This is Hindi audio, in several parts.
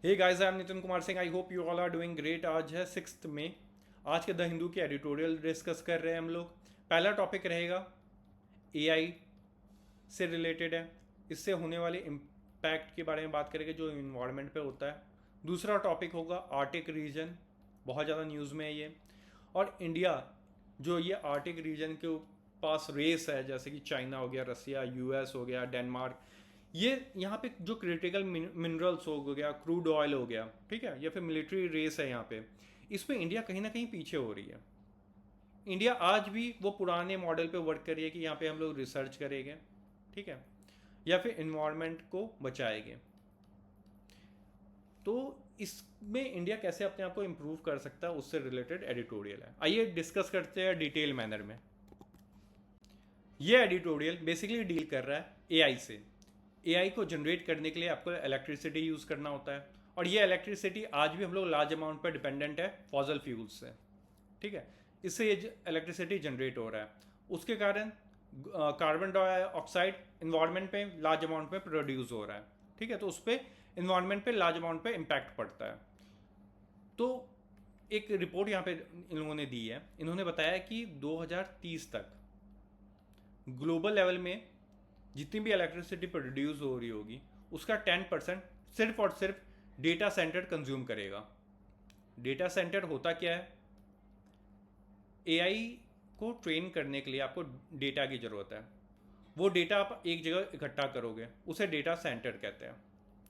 Hey guys, I am Nitin Kumar Singh. I hope you all are doing great. आज है 6 मई। आज के द हिंदू की एडिटोरियल डिस्कस कर रहे हैं हम लोग। पहला टॉपिक रहेगा एआई से रिलेटेड है। इससे होने वाले इम्पैक्ट के बारे में बात करेंगे जो इन्वायरमेंट पे होता है। दूसरा टॉपिक होगा आर्टिक रीजन, बहुत ज़्यादा न्यूज़ में है ये। और इंडिया, जो ये आर्टिक रीजन के पास रेस है, जैसे कि चाइना हो गया, रसिया, यूएस हो गया, डेनमार्क, ये यहाँ पे जो क्रिटिकल मिनरल्स हो गया, क्रूड ऑयल हो गया, ठीक है, या फिर मिलिट्री रेस है यहाँ पे, इसमें इंडिया कहीं ना कहीं पीछे हो रही है। इंडिया आज भी वो पुराने मॉडल पे वर्क कर रही है कि यहाँ पे हम लोग रिसर्च करेंगे, ठीक है, या फिर इन्वायरमेंट को बचाएंगे। तो इसमें इंडिया कैसे अपने आप को इम्प्रूव कर सकता है, उससे रिलेटेड एडिटोरियल है। आइए डिस्कस करते हैं डिटेल मैनर में। ये एडिटोरियल बेसिकली डील कर रहा है एआई से। एआई को जनरेट करने के लिए आपको इलेक्ट्रिसिटी यूज़ करना होता है, और ये इलेक्ट्रिसिटी आज भी हम लोग लार्ज अमाउंट पर डिपेंडेंट है फॉजल फ्यूल्स से, ठीक है। इससे ये इलेक्ट्रिसिटी जनरेट हो रहा है, उसके कारण कार्बन डाइऑक्साइड इन्वायरमेंट पे लार्ज अमाउंट में प्रोड्यूस हो रहा है, ठीक है। तो उस पर इन्वायरमेंट पे लार्ज अमाउंट पे इम्पैक्ट पड़ता है। तो एक रिपोर्ट यहाँ पे इन लोगों ने दी है। इन्होंने बताया कि 2030 तक ग्लोबल लेवल में जितनी भी इलेक्ट्रिसिटी प्रोड्यूस हो रही होगी, उसका 10% सिर्फ और सिर्फ डेटा सेंटर कंज्यूम करेगा। डेटा सेंटर होता क्या है? एआई को ट्रेन करने के लिए आपको डेटा की ज़रूरत है। वो डेटा आप एक जगह इकट्ठा करोगे, उसे डेटा सेंटर कहते हैं।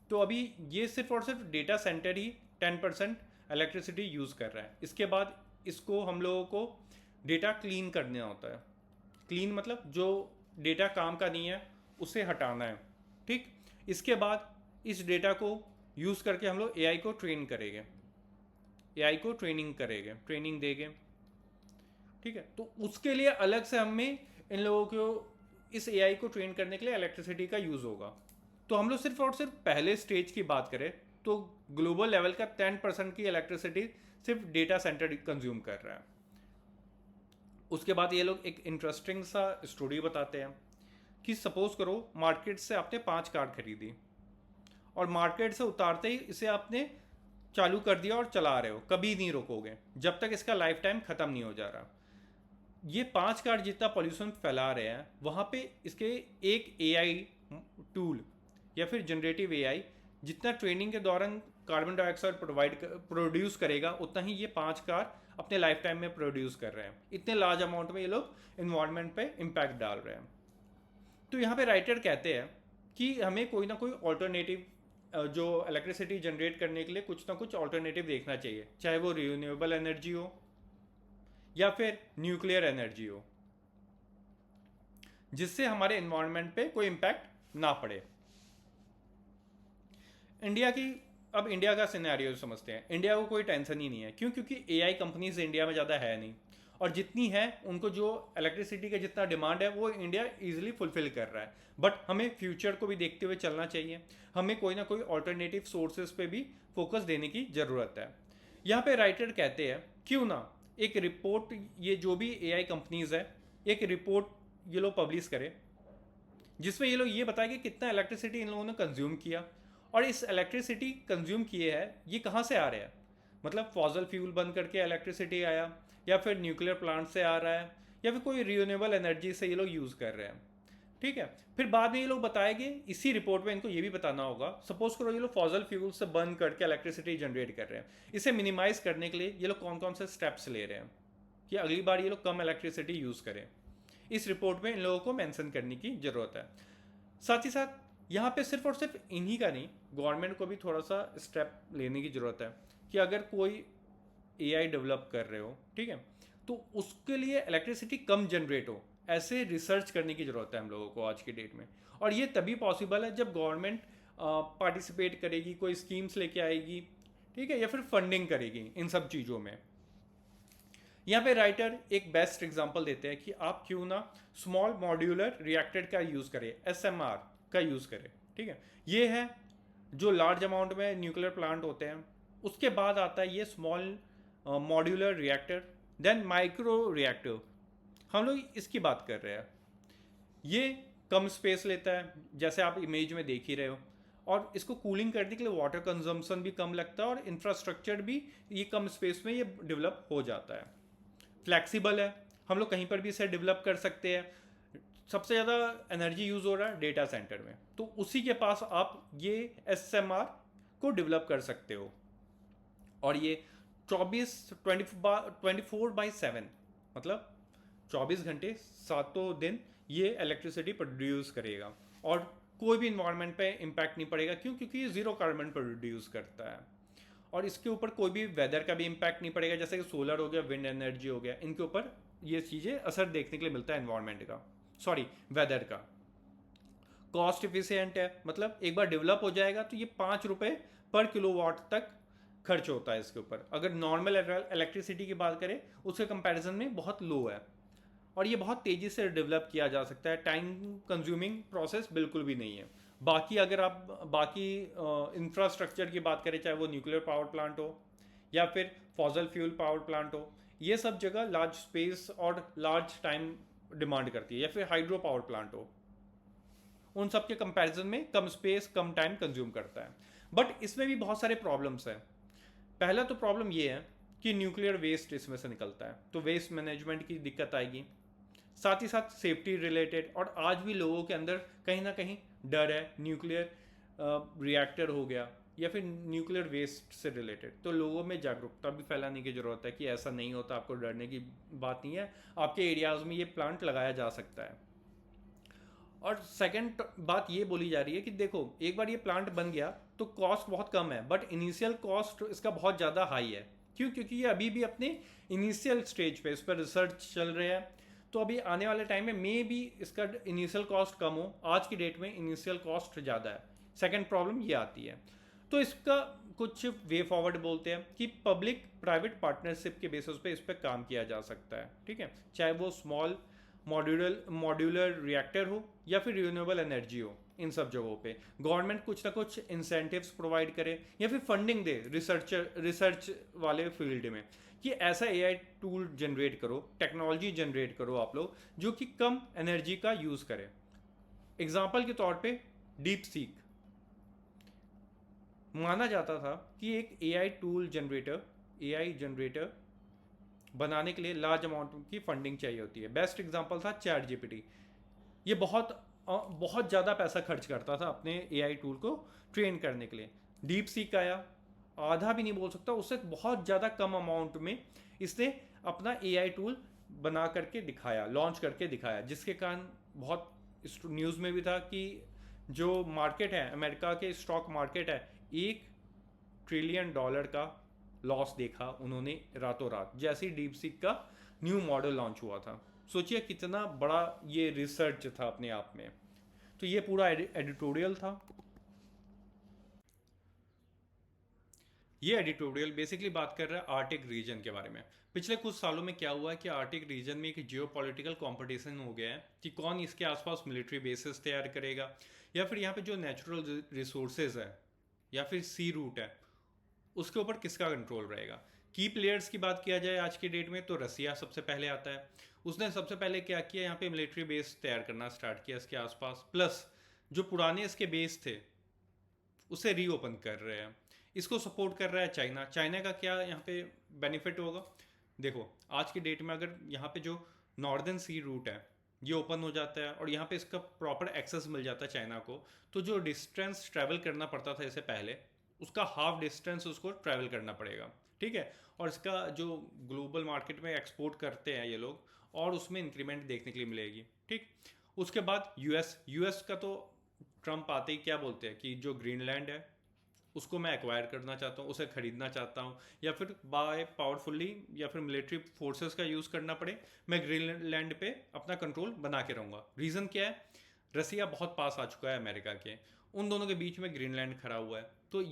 तो अभी ये सिर्फ और सिर्फ डेटा सेंटर ही 10% इलेक्ट्रिसिटी यूज़ कर रहा है। इसके बाद इसको हम लोगों को डेटा क्लीन करना होता है। क्लीन मतलब जो डेटा काम का नहीं है उसे हटाना है, ठीक। इसके बाद इस डेटा को यूज़ करके हम लोग एआई को ट्रेन करेंगे, एआई को ट्रेनिंग देंगे, ठीक है। तो उसके लिए अलग से हमें इन लोगों को इस एआई को ट्रेन करने के लिए इलेक्ट्रिसिटी का यूज़ होगा। तो हम लोग सिर्फ और सिर्फ पहले स्टेज की बात करें तो ग्लोबल लेवल का 10% की इलेक्ट्रिसिटी सिर्फ डेटा सेंटर कंज्यूम कर रहा है। उसके बाद ये लोग एक इंटरेस्टिंग सा स्टोरी बताते हैं कि सपोज करो मार्केट से आपने 5 कार खरीदी, और मार्केट से उतारते ही इसे आपने चालू कर दिया और चला रहे हो, कभी नहीं रोकोगे जब तक इसका लाइफ टाइम ख़त्म नहीं हो जा रहा। ये 5 कार जितना पॉल्यूशन फैला रहे हैं, वहाँ पे इसके एक एआई टूल या फिर जनरेटिव एआई जितना ट्रेनिंग के दौरान कार्बन डाइऑक्साइड प्रोड्यूस करेगा, उतना ही ये 5 कार अपने लाइफ टाइम में प्रोड्यूस कर रहे हैं। इतने लार्ज अमाउंट में ये लोग इन्वायरमेंट पे इम्पैक्ट डाल रहे हैं। तो यहाँ पे राइटर कहते हैं कि हमें कोई ना कोई ऑल्टरनेटिव, जो इलेक्ट्रिसिटी जनरेट करने के लिए कुछ ना कुछ ऑल्टरनेटिव देखना चाहिए, चाहे वो रिन्यूएबल एनर्जी हो या फिर न्यूक्लियर एनर्जी हो, जिससे हमारे इन्वायरमेंट पे कोई इम्पैक्ट ना पड़े। इंडिया की, अब इंडिया का सिनेरियो समझते हैं। इंडिया को कोई टेंशन ही नहीं है, क्यों? क्योंकि एआई कंपनीज इंडिया में ज़्यादा है नहीं, और जितनी है उनको जो इलेक्ट्रिसिटी का जितना डिमांड है वो इंडिया इजीली फुलफिल कर रहा है। बट हमें फ्यूचर को भी देखते हुए चलना चाहिए। हमें कोई ना कोई ऑल्टरनेटिव सोर्सेज पे भी फोकस देने की ज़रूरत है। यहाँ पे राइटर कहते हैं क्यों ना एक रिपोर्ट, ये जो भी एआई कंपनीज है, एक रिपोर्ट ये लोग पब्लिश करें जिसमें ये लोग ये बताए कि कितना इलेक्ट्रिसिटी इन लोगों ने कंज्यूम किया, और इस इलेक्ट्रिसिटी कंज्यूम किए है ये कहाँ से आ रहा है। मतलब फॉजल फ्यूल बंद करके इलेक्ट्रिसिटी आया, या फिर न्यूक्लियर प्लांट से आ रहा है, या फिर कोई रिन्यूएबल एनर्जी से ये लोग यूज़ कर रहे हैं, ठीक है। फिर बाद में ये लोग बताएंगे, इसी रिपोर्ट में इनको ये भी बताना होगा, सपोज करो ये लोग फॉजल फ्यूल से बंद करके इलेक्ट्रिसिटी जनरेट कर रहे हैं, इसे मिनिमाइज करने के लिए ये लोग कौन कौन से स्टेप्स ले रहे हैं कि अगली बार ये लोग कम इलेक्ट्रिसिटी यूज़ करें। इस रिपोर्ट में इन लोगों को मेंशन करने की ज़रूरत है। साथ ही साथ यहाँ पे सिर्फ और सिर्फ इन्हीं का नहीं, गवर्नमेंट को भी थोड़ा सा स्टेप लेने की ज़रूरत है कि अगर कोई एआई डेवलप कर रहे हो, ठीक है, तो उसके लिए इलेक्ट्रिसिटी कम जनरेट हो, ऐसे रिसर्च करने की ज़रूरत है हम लोगों को आज की डेट में। और ये तभी पॉसिबल है जब गवर्नमेंट पार्टिसिपेट करेगी, कोई स्कीम्स लेके आएगी, ठीक है, या फिर फंडिंग करेगी इन सब चीज़ों में। यहाँ पे राइटर एक बेस्ट एग्जांपल देते हैं कि आप क्यों ना स्मॉल मॉड्यूलर रिएक्टर का यूज़ करें, एसएमआर का यूज़ करें, ठीक है। ये है जो लार्ज अमाउंट में न्यूक्लियर प्लांट होते हैं। उसके बाद आता है ये small modular reactor, then micro reactor. हम लोग इसकी बात कर रहे हैं। ये कम स्पेस लेता है, जैसे आप इमेज में देख ही रहे हो, और इसको कूलिंग करने के लिए वाटर कंजम्पशन भी कम लगता है और इंफ्रास्ट्रक्चर भी ये कम स्पेस में ये डेवलप हो जाता है। फ्लैक्सीबल है, हम लोग कहीं पर भी इसे डेवलप कर सकते हैं। सबसे ज़्यादा एनर्जी यूज़ हो रहा है डेटा सेंटर में, तो उसी के पास आप ये SMR को डेवलप कर सकते हो। और ये 24/7 मतलब 24 घंटे 7 दिन ये इलेक्ट्रिसिटी प्रोड्यूस करेगा और कोई भी इन्वायरमेंट पे इम्पैक्ट नहीं पड़ेगा। क्यों? क्योंकि ये ज़ीरो कार्बन प्रोड्यूस करता है और इसके ऊपर कोई भी वेदर का भी इम्पैक्ट नहीं पड़ेगा, जैसे कि सोलर हो गया, विंड एनर्जी हो गया, इनके ऊपर ये चीज़ें असर देखने के लिए मिलता है इन्वायरमेंट का, सॉरी वेदर का। कॉस्ट इफिशियंट है, मतलब एक बार डेवलप हो जाएगा तो ये 5 रुपये पर किलोवाट तक खर्च होता है इसके ऊपर। अगर नॉर्मल इलेक्ट्रिसिटी की बात करें उसके कंपैरिजन में बहुत लो है और ये बहुत तेज़ी से डेवलप किया जा सकता है। टाइम कंज्यूमिंग प्रोसेस बिल्कुल भी नहीं है। बाकी अगर आप बाकी इंफ्रास्ट्रक्चर की बात करें, चाहे वो न्यूक्लियर पावर प्लांट हो या फिर फॉसल फ्यूल पावर प्लांट हो, ये सब जगह लार्ज स्पेस और लार्ज टाइम डिमांड करती है, या फिर हाइड्रो पावर प्लांट हो, उन सब के कंपैरिजन में कम स्पेस कम टाइम कंज्यूम करता है। बट इसमें भी बहुत सारे प्रॉब्लम्स हैं। पहला तो प्रॉब्लम ये है कि न्यूक्लियर वेस्ट इसमें से निकलता है, तो वेस्ट मैनेजमेंट की दिक्कत आएगी। साथ ही साथ सेफ्टी रिलेटेड, और आज भी लोगों के अंदर कहीं ना कहीं डर है न्यूक्लियर रिएक्टर हो गया या फिर न्यूक्लियर वेस्ट से रिलेटेड, तो लोगों में जागरूकता भी फैलाने की ज़रूरत है कि ऐसा नहीं होता, आपको डरने की बात नहीं है, आपके एरियाज़ में ये प्लांट लगाया जा सकता है। और सेकंड बात ये बोली जा रही है कि देखो एक बार ये प्लांट बन गया तो कॉस्ट बहुत कम है, बट इनिशियल कॉस्ट इसका बहुत ज़्यादा हाई है। क्यों? क्योंकि ये अभी भी अपने इनिशियल स्टेज पे इस पर रिसर्च चल रहे हैं, तो अभी आने वाले टाइम में मे भी इसका इनिशियल कॉस्ट कम हो, आज की डेट में इनिशियल कॉस्ट ज़्यादा है। सेकेंड प्रॉब्लम ये आती है, तो इसका कुछ वे फॉरवर्ड बोलते हैं कि पब्लिक प्राइवेट पार्टनरशिप के बेसिस पे इस पर काम किया जा सकता है। ठीक है, चाहे वो स्मॉल मॉड्यूलर रिएक्टर हो या फिर रिन्यूएबल एनर्जी हो, इन सब जगहों पे गवर्नमेंट कुछ ना कुछ इंसेंटिव्स प्रोवाइड करे या फिर फंडिंग दे रिसर्च वाले फील्ड में, कि ऐसा AI टूल जनरेट करो, टेक्नोलॉजी जनरेट करो आप लोग जो कि कम एनर्जी का यूज़ करे। एग्जाम्पल के तौर पे डीप सीक माना जाता था कि एक AI जनरेटर बनाने के लिए लार्ज अमाउंट की फंडिंग चाहिए होती है। बेस्ट एग्जांपल था ChatGPT। ये बहुत ज़्यादा पैसा खर्च करता था अपने AI टूल को ट्रेन करने के लिए। डीप सीक आया, आधा भी नहीं बोल सकता, उससे बहुत ज़्यादा कम अमाउंट में इसने अपना AI टूल बना करके दिखाया, लॉन्च करके दिखाया, जिसके कारण बहुत न्यूज़ में भी था कि जो मार्केट है, अमेरिका के स्टॉक मार्केट है, $1 ट्रिलियन का लॉस देखा उन्होंने रातों रात, जैसे ही डीप सीक का न्यू मॉडल लॉन्च हुआ था। सोचिए कितना बड़ा ये रिसर्च था अपने आप में। तो ये पूरा एडिटोरियल था। ये एडिटोरियल बेसिकली बात कर रहा है आर्टिक रीजन के बारे में। पिछले कुछ सालों में क्या हुआ है कि आर्टिक रीजन में एक जियोपॉलिटिकल कंपटीशन हो गया है कि कौन इसके आसपास मिलिट्री बेसिस तैयार करेगा, या फिर यहाँ पे जो नेचुरल रिसोर्सेज है या फिर सी रूट है उसके ऊपर किसका कंट्रोल रहेगा। की प्लेयर्स की बात किया जाए आज की डेट में तो रसिया सबसे पहले आता है। उसने सबसे पहले क्या किया, यहाँ पे मिलिट्री बेस तैयार करना स्टार्ट किया इसके आसपास, प्लस जो पुराने इसके बेस थे उसे रीओपन कर रहे हैं। इसको सपोर्ट कर रहा है चाइना। चाइना का क्या यहाँ पे बेनिफिट होगा, देखो आज की डेट में अगर यहाँ पे जो नॉर्दर्न सी रूट है ये ओपन हो जाता है और यहाँ पे इसका प्रॉपर एक्सेस मिल जाता है चाइना को, तो जो डिस्टेंस ट्रैवल करना पड़ता था इससे पहले उसका हाफ डिस्टेंस उसको ट्रैवल करना पड़ेगा। ठीक है, और इसका जो ग्लोबल मार्केट में एक्सपोर्ट करते हैं ये लोग, और उसमें इंक्रीमेंट देखने के लिए मिलेगी। ठीक, उसके बाद यूएस का तो ट्रम्प आते ही क्या बोलते हैं कि जो ग्रीनलैंड है उसको मैं एक्वायर करना चाहता हूँ, उसे खरीदना चाहता हूँ, या फिर बाय पावरफुली या फिर मिलिट्री फोर्सेस का यूज़ करना पड़े, मैं ग्रीनलैंड पे अपना कंट्रोल बना के रहूँगा। रीज़न क्या है, रसिया बहुत पास आ चुका है अमेरिका के, उन दोनों के बीच में ग्रीनलैंड खड़ा हुआ है, तो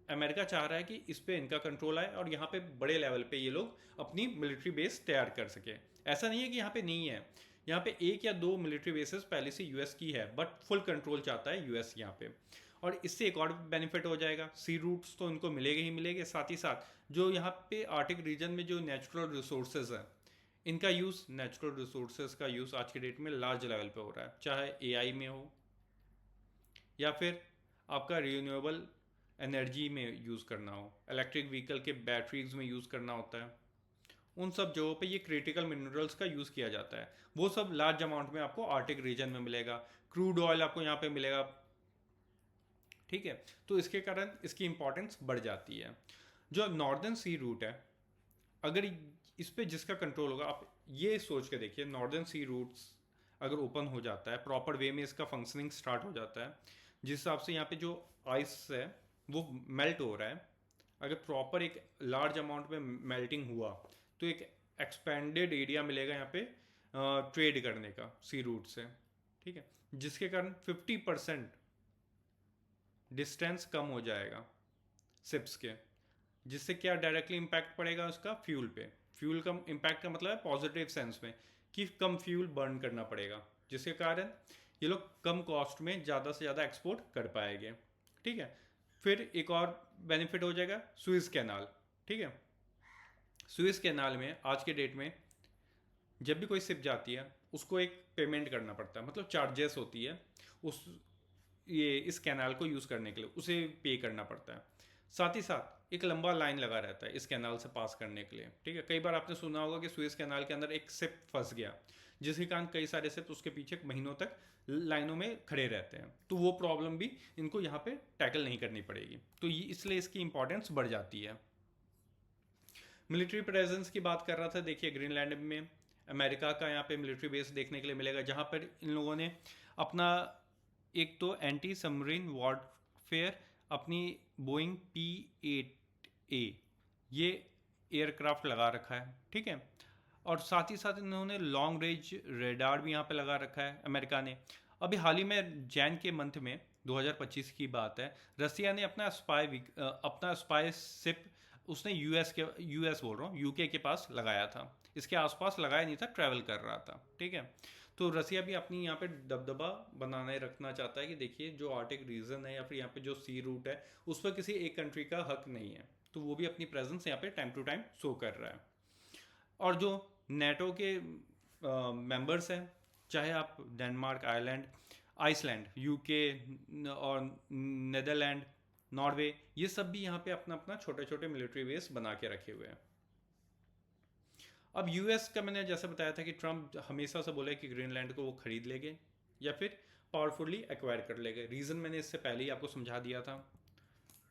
अमेरिका चाह रहा है कि इस पर इनका कंट्रोल आए और यहाँ पे बड़े लेवल पे ये लोग अपनी मिलिट्री बेस तैयार कर सके। ऐसा नहीं है कि यहाँ पे नहीं है, यहाँ पे 1 या 2 मिलिट्री बेसेस पहले से यूएस की है, बट फुल कंट्रोल चाहता है यूएस यहाँ पे। और इससे एक और बेनिफिट हो जाएगा, सी रूट्स तो इनको मिलेंगे ही मिलेंगे, साथ ही साथ जो यहाँ पे आर्टिक रीजन में जो नेचुरल रिसोर्सेज है इनका यूज़, नेचुरल रिसोर्सेज का यूज़ आज के डेट में लार्ज लेवल पे हो रहा है, चाहे एआई में हो या फिर आपका रिन्यूएबल एनर्जी में यूज़ करना हो, इलेक्ट्रिक व्हीकल के बैटरीज में यूज़ करना होता है, उन सब जगहों पे ये क्रिटिकल मिनरल्स का यूज़ किया जाता है। वो सब लार्ज अमाउंट में आपको आर्टिक रीजन में मिलेगा, क्रूड ऑयल आपको यहाँ पे मिलेगा, ठीक है। तो इसके कारण इसकी इंपॉर्टेंस बढ़ जाती है। जो नॉर्दर्न सी रूट है, अगर इस पे जिसका कंट्रोल होगा, आप ये सोच के देखिए, नॉर्दर्न सी रूट्स अगर ओपन हो जाता है, प्रॉपर वे में इसका फंक्शनिंग स्टार्ट हो जाता है, जिस हिसाब से यहाँ पे जो आइस है वो मेल्ट हो रहा है, अगर प्रॉपर एक लार्ज अमाउंट में मेल्टिंग हुआ तो एक एक्सपेंडेड एरिया मिलेगा यहाँ पे ट्रेड करने का सी रूट से, ठीक है, जिसके कारण 50% डिस्टेंस कम हो जाएगा शिप्स के, जिससे क्या डायरेक्टली इम्पैक्ट पड़ेगा उसका फ्यूल पे। फ्यूल का इम्पैक्ट का मतलब है पॉजिटिव सेंस में कि कम फ्यूल बर्न करना पड़ेगा, जिसके कारण ये लोग कम कॉस्ट में ज़्यादा से ज़्यादा एक्सपोर्ट कर पाएंगे, ठीक है। फिर एक और बेनिफिट हो जाएगा सुइस कैनाल, ठीक है। सुइस कैनाल में आज के डेट में जब भी कोई शिप जाती है उसको एक पेमेंट करना पड़ता है, मतलब चार्जेस होती है उस ये इस कैनाल को यूज़ करने के लिए, उसे पे करना पड़ता है। साथ ही साथ एक लंबा लाइन लगा रहता है इस कैनाल से पास करने के लिए, ठीक है। कई बार आपने सुना होगा कि सुएज कैनाल के अंदर एक शिप फंस गया, जिसके कारण कई सारे शिप उसके पीछे महीनों तक लाइनों में खड़े रहते हैं, तो वो प्रॉब्लम भी इनको यहाँ पे टैकल नहीं करनी पड़ेगी, तो ये इसलिए इसकी इंपॉर्टेंस बढ़ जाती है। मिलिट्री प्रेजेंस की बात कर रहा था, देखिए ग्रीनलैंड में अमेरिका का यहाँ पे मिलिट्री बेस देखने के लिए मिलेगा, जहाँ पर इन लोगों ने अपना एक तो एंटी सबमरीन वॉरफेयर अपनी बोइंग P-8A ये एयरक्राफ्ट लगा रखा है, ठीक है। और साथ ही साथ इन्होंने लॉन्ग रेंज रेडार भी यहाँ पे लगा रखा है अमेरिका ने। अभी हाल ही में जैन के मंथ में 2025 की बात है, रसिया ने अपना स्पाई शिप उसने यूएस बोल रहा हूँ, यूके के पास लगाया था, इसके आसपास लगाया नहीं था, ट्रैवल कर रहा था, ठीक है। तो रसिया भी अपनी यहाँ पे दबदबा बनाने रखना चाहता है कि देखिए जो आर्टिक रीजन है या फिर यहाँ पे जो सी रूट है उस पर किसी एक कंट्री का हक नहीं है, तो वो भी अपनी प्रेजेंस यहाँ पे टाइम टू टाइम शो कर रहा है। और जो नेटो के मेंबर्स हैं, चाहे आप डेनमार्क, आयरलैंड, आइसलैंड, यूके और नेदरलैंड, नॉर्वे, ये सब भी यहाँ पे अपना अपना छोटे छोटे मिलिट्री बेस बना के रखे हुए हैं। अब यूएस का मैंने जैसे बताया था कि ट्रम्प हमेशा से बोला है कि ग्रीनलैंड को वो खरीद लेंगे या फिर पावरफुली एक्वायर कर लेंगे, रीज़न मैंने इससे पहले ही आपको समझा दिया था,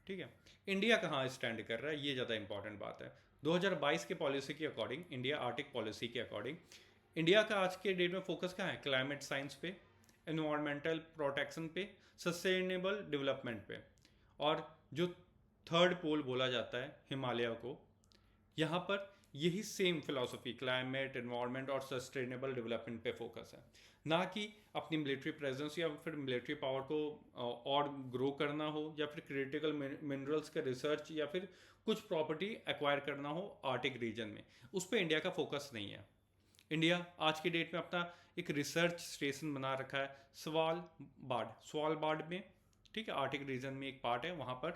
ठीक है। इंडिया कहाँ स्टैंड कर रहा है, ये ज़्यादा इंपॉर्टेंट बात है। 2022 के पॉलिसी के अकॉर्डिंग, इंडिया आर्टिक पॉलिसी के अकॉर्डिंग, इंडिया का आज के डेट में फोकस कहाँ है, क्लाइमेट साइंस पे, एनवायरमेंटल प्रोटेक्शन पे, सस्टेनेबल डेवलपमेंट पे, और जो थर्ड पोल बोला जाता है हिमालय को, यहाँ पर यही सेम फिलॉसफी क्लाइमेट, एनवायरनमेंट और सस्टेनेबल डेवलपमेंट पे फोकस है, ना कि अपनी मिलिट्री प्रेजेंस या फिर मिलिट्री पावर को और ग्रो करना हो, या फिर क्रिटिकल मिनरल्स का रिसर्च या फिर कुछ प्रॉपर्टी एक्वायर करना हो आर्टिक रीजन में, उस पर इंडिया का फोकस नहीं है। इंडिया आज की डेट में अपना एक रिसर्च स्टेशन बना रखा है स्वालबार्ड में, ठीक है, आर्टिक रीजन में एक पार्ट है वहाँ पर,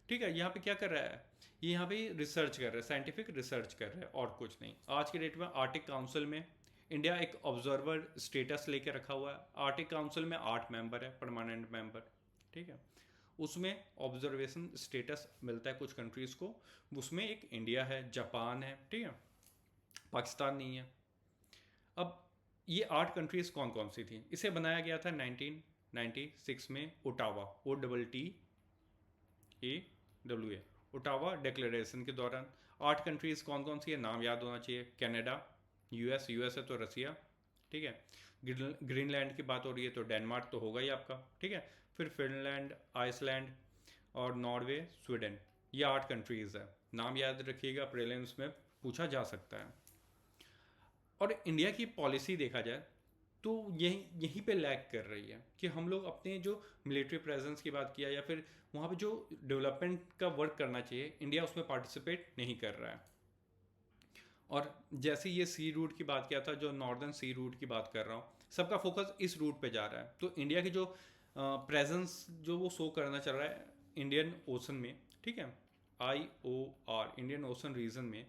ठीक है। यहाँ पे क्या कर रहा है, ये यहाँ पे रिसर्च कर रहा है, साइंटिफिक रिसर्च कर रहा है और कुछ नहीं। आज की डेट में आर्टिक काउंसिल में इंडिया एक ऑब्जर्वर स्टेटस लेके रखा हुआ है। आर्टिक काउंसिल में 8 मेंबर है, परमानेंट मेंबर, ठीक है। उसमें ऑब्जर्वेशन स्टेटस मिलता है कुछ कंट्रीज़ को, उसमें एक इंडिया है, जापान है, ठीक है, पाकिस्तान नहीं है। अब ये 8 कंट्रीज़ कौन कौन सी थी, इसे बनाया गया था 1996 में ओटावा, OTTAWA, ओटावा डिक्लेरेशन के दौरान। 8 कंट्रीज़ कौन कौन सी है, नाम याद होना चाहिए, कनाडा, यूएस है तो रसिया, ठीक है। ग्रीनलैंड की बात हो रही है तो डेनमार्क तो होगा ही आपका, ठीक है। फिर फिनलैंड, आइसलैंड और नॉर्वे, स्वीडन, ये 8 कंट्रीज़ है, नाम याद रखिएगा, प्रीलिम्स में पूछा जा सकता है। और इंडिया की पॉलिसी देखा जाए तो यहीं पे लैग कर रही है कि हम लोग अपने जो मिलिट्री प्रेजेंस की बात किया या फिर वहाँ पे जो डेवलपमेंट का वर्क करना चाहिए, इंडिया उसमें पार्टिसिपेट नहीं कर रहा है। और जैसे ये सी रूट की बात किया था, जो नॉर्दर्न सी रूट की बात कर रहा हूँ, सबका फोकस इस रूट पे जा रहा है, तो इंडिया की जो प्रेजेंस जो वो शो करना चल रहा है इंडियन ओशन में, ठीक है, IOR, इंडियन ओशन रीजन में,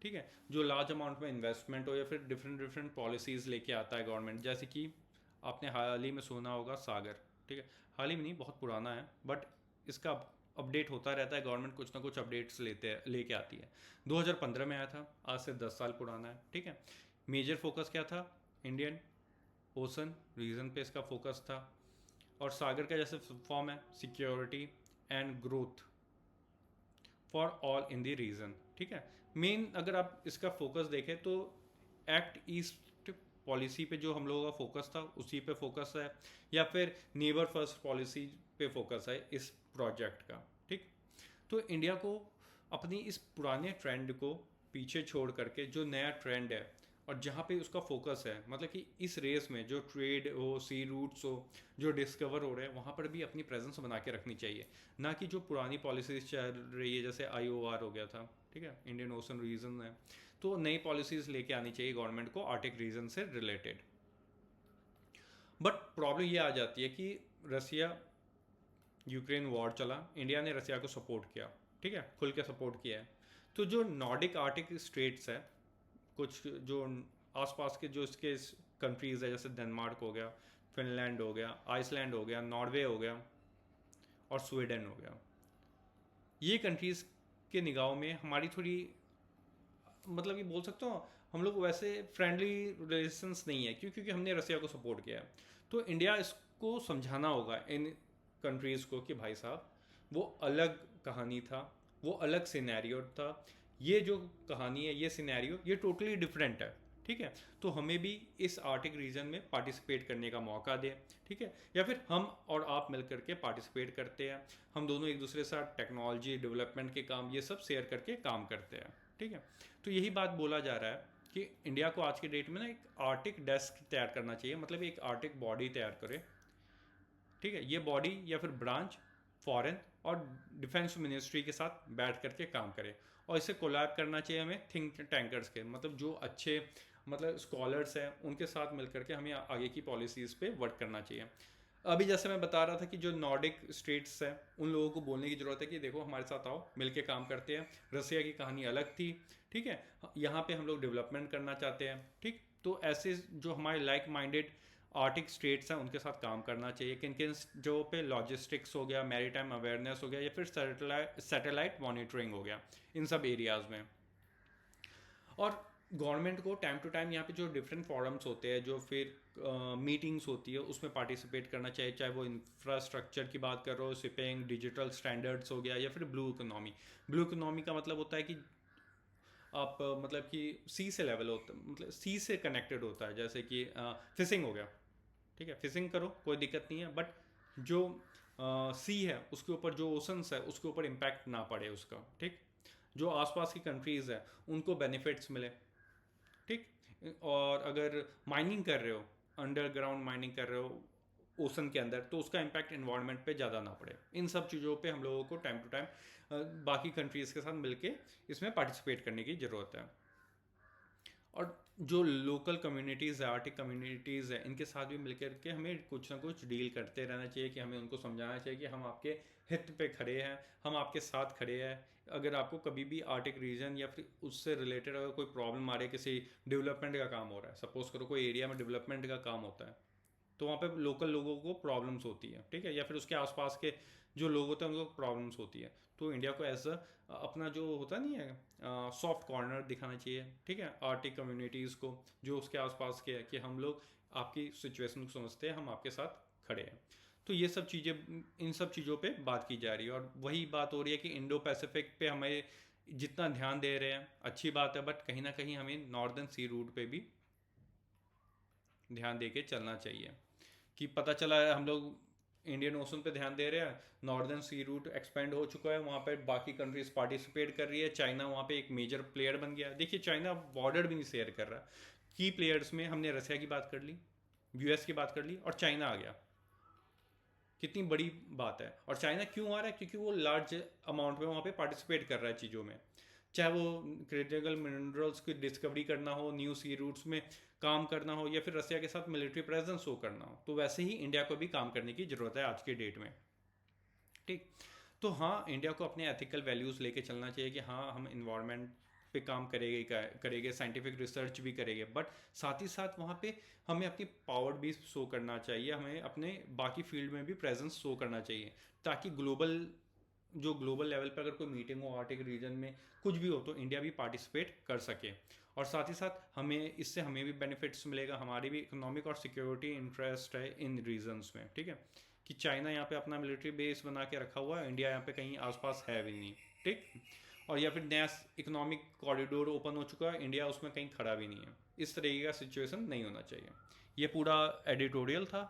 ठीक है, जो लार्ज अमाउंट में इन्वेस्टमेंट हो या फिर डिफरेंट डिफरेंट पॉलिसीज़ लेके आता है गवर्नमेंट, जैसे कि आपने हाल ही में सुना होगा सागर, ठीक है, हाल ही में नहीं, बहुत पुराना है, बट इसका अपडेट होता रहता है, गवर्नमेंट कुछ ना कुछ अपडेट्स लेके आती है। 2015 में आया था, आज से 10 साल पुराना है। ठीक है, मेजर फोकस क्या था? इंडियन ओशन रीजन पे इसका फोकस था, और सागर का जैसे फॉर्म है, security and growth for all in the region. ठीक है, मेन अगर आप इसका फोकस देखें तो एक्ट ईस्ट पॉलिसी पे जो हम लोगों का फोकस था उसी पे फोकस है, या फिर नेबर फर्स्ट पॉलिसी पे फोकस है इस प्रोजेक्ट का। ठीक, तो इंडिया को अपनी इस पुराने ट्रेंड को पीछे छोड़ करके जो नया ट्रेंड है और जहाँ पे उसका फोकस है, मतलब कि इस रेस में जो ट्रेड हो, सी रूट्स हो, जो डिस्कवर हो रहे हैं, वहाँ पर भी अपनी प्रेजेंस बना के रखनी चाहिए। ना कि जो पुरानी पॉलिसीज चल रही है, जैसे IOR हो गया था, ठीक है, इंडियन ओशन रीजन है, तो नई पॉलिसीज लेके आनी चाहिए गवर्नमेंट को आर्टिक रीजन से रिलेटेड। बट प्रॉब्लम ये आ जाती है कि रसिया यूक्रेन वॉर चला, इंडिया ने रसिया को सपोर्ट किया, ठीक है, खुल के सपोर्ट किया है। तो जो नॉर्डिक आर्टिक स्टेट्स है, कुछ जो आसपास के जो इसके कंट्रीज़ है, जैसे डेनमार्क हो गया, फिनलैंड हो गया, आइसलैंड हो गया, नॉर्वे हो गया और स्वीडन हो गया, ये कंट्रीज़ के निगाहों में हमारी थोड़ी, मतलब ये बोल सकता हूँ, हम लोग वैसे फ्रेंडली रिलेशंस नहीं है, क्यों? क्योंकि हमने रसिया को सपोर्ट किया है। तो इंडिया इसको समझाना होगा इन कंट्रीज़ को कि भाई साहब, वो अलग कहानी था, वो अलग सिनेरियो था, ये जो कहानी है, ये सिनेरियो, ये टोटली डिफरेंट है। ठीक है, तो हमें भी इस आर्टिक रीजन में पार्टिसिपेट करने का मौका दें। ठीक है, या फिर हम और आप मिल करके पार्टिसिपेट करते हैं, हम दोनों एक दूसरे के साथ टेक्नोलॉजी डेवलपमेंट के काम, ये सब शेयर करके काम करते हैं। ठीक है, तो यही बात बोला जा रहा है कि इंडिया को आज के डेट में ना एक आर्टिक डेस्क तैयार करना चाहिए, मतलब एक आर्टिक बॉडी तैयार करे। ठीक है, ये बॉडी या फिर ब्रांच फॉरेन और डिफेंस मिनिस्ट्री के साथ बैठ करके काम करे, और इसे कोलैब करना चाहिए हमें थिंक टैंकर्स के, मतलब जो अच्छे, मतलब स्कॉलर्स हैं, उनके साथ मिल करके हमें आगे की पॉलिसीज़ पे वर्क करना चाहिए। अभी जैसे मैं बता रहा था कि जो नॉर्डिक स्टेट्स हैं, उन लोगों को बोलने की ज़रूरत है कि देखो हमारे साथ आओ, मिलके काम करते हैं। रसिया की कहानी अलग थी, ठीक है, यहाँ पे हम लोग डेवलपमेंट करना चाहते हैं। ठीक, तो ऐसे जो हमारे लाइक माइंडेड आर्टिक स्टेट्स हैं, उनके साथ काम करना चाहिए। किन किन जो पे लॉजिस्टिक्स हो गया, मैरीटाइम अवेयरनेस हो गया, या फिर सैटेलाइट मॉनिटरिंग हो गया, इन सब एरियाज़ में। और गवर्नमेंट को टाइम टू टाइम यहाँ पे जो डिफरेंट फॉरम्स होते हैं, जो फिर मीटिंग्स होती है, उसमें पार्टिसिपेट करना चाहिए, चाहे वो इंफ्रास्ट्रक्चर की बात कर रहे हो, शिपिंग, डिजिटल स्टैंडर्ड्स हो गया, या फिर ब्लू इकोनॉमी। ब्लू इकोनॉमी का मतलब होता है कि आप मतलब कि सी से लेवल होता, मतलब सी से कनेक्टेड होता है, जैसे कि फिशिंग हो गया। ठीक है, फिशिंग करो, कोई दिक्कत नहीं है, बट जो सी है उसके ऊपर, जो ओशंस है उसके ऊपर इम्पैक्ट ना पड़े उसका। ठीक, जो आसपास की कंट्रीज़ है उनको बेनिफिट्स मिले। ठीक, और अगर माइनिंग कर रहे हो, अंडरग्राउंड माइनिंग कर रहे हो ओशन के अंदर, तो उसका इम्पैक्ट इन्वायरमेंट पे ज़्यादा ना पड़े। इन सब चीज़ों पे हम लोगों को टाइम टू टाइम बाकी कंट्रीज़ के साथ मिलके इसमें पार्टिसिपेट करने की ज़रूरत है। और जो लोकल कम्युनिटीज़ है, आर्टिक कम्युनिटीज़ है, इनके साथ भी मिलकर के हमें कुछ ना कुछ डील करते रहना चाहिए, कि हमें उनको समझाना चाहिए कि हम आपके हित पे खड़े हैं, हम आपके साथ खड़े हैं। अगर आपको कभी भी आर्टिक रीजन या फिर उससे रिलेटेड अगर कोई प्रॉब्लम आ रही है, किसी डेवलपमेंट का काम हो रहा है, सपोज करो कोई एरिया में डेवलपमेंट का काम होता है, तो वहाँ पे लोकल लोगों को प्रॉब्लम्स होती है, ठीक है, या फिर उसके आसपास के जो लोग होते हैं उनको प्रॉब्लम्स होती है, तो इंडिया को एज अपना जो होता नहीं है सॉफ्ट कॉर्नर दिखाना चाहिए। ठीक है, आर्टिक कम्युनिटीज़ को, जो उसके आसपास के है, कि हम लोग आपकी सिचुएशन को समझते हैं, हम आपके साथ खड़े हैं। तो ये सब चीज़ें, इन सब चीज़ों पे बात की जा रही है, और वही बात हो रही है कि इंडो पैसिफिक पे हमें जितना ध्यान दे रहे हैं अच्छी बात है, बट कहीं ना कहीं हमें नॉर्दर्न सी रूट पे भी ध्यान दे के चलना चाहिए। कि पता चला है हम लोग इंडियन ओशन पे ध्यान दे रहे हैं, नॉर्दर्न सी रूट एक्सपेंड हो चुका है, वहाँ पे बाकी कंट्रीज पार्टिसिपेट कर रही है, चाइना वहाँ पे एक मेजर प्लेयर बन गया। देखिए चाइना बॉर्डर भी नहीं शेयर कर रहा। की प्लेयर्स में हमने रसिया की बात कर ली, US की बात कर ली, और चाइना आ गया। कितनी बड़ी बात है। और चाइना क्यों आ रहा है? क्योंकि वो लार्ज अमाउंट में वहाँ पे पार्टिसिपेट कर रहा है चीज़ों में, चाहे वो क्रिटिकल मिनरल्स की डिस्कवरी करना हो, न्यू सी रूट्स में काम करना हो, या फिर रसिया के साथ मिलिट्री प्रेजेंस शो करना हो। तो वैसे ही इंडिया को भी काम करने की ज़रूरत है आज के डेट में। ठीक, तो हाँ, इंडिया को अपने एथिकल वैल्यूज़ लेके चलना चाहिए कि हाँ, हम इन्वायरमेंट पे काम करेंगे, साइंटिफिक रिसर्च भी करेंगे, बट साथ ही साथ वहाँ पे हमें अपनी पावर भी शो करना चाहिए, हमें अपने बाकी फील्ड में भी प्रेजेंस शो करना चाहिए, ताकि ग्लोबल लेवल पर अगर कोई मीटिंग हो आर्टिक रीजन में कुछ भी हो तो इंडिया भी पार्टिसिपेट कर सके। और साथ ही साथ हमें भी बेनिफिट्स मिलेगा, हमारी भी इकोनॉमिक और सिक्योरिटी इंटरेस्ट है इन रीजन्स में, ठीक है, कि चाइना यहाँ पे अपना मिलिट्री बेस बना के रखा हुआ है, इंडिया यहाँ पे कहीं आसपास है भी नहीं, ठीक। और या फिर नया इकोनॉमिक कॉरिडोर ओपन हो चुका है, इंडिया उसमें कहीं खड़ा भी नहीं है, इस तरीके का सिचुएशन नहीं होना चाहिए। ये पूरा एडिटोरियल था।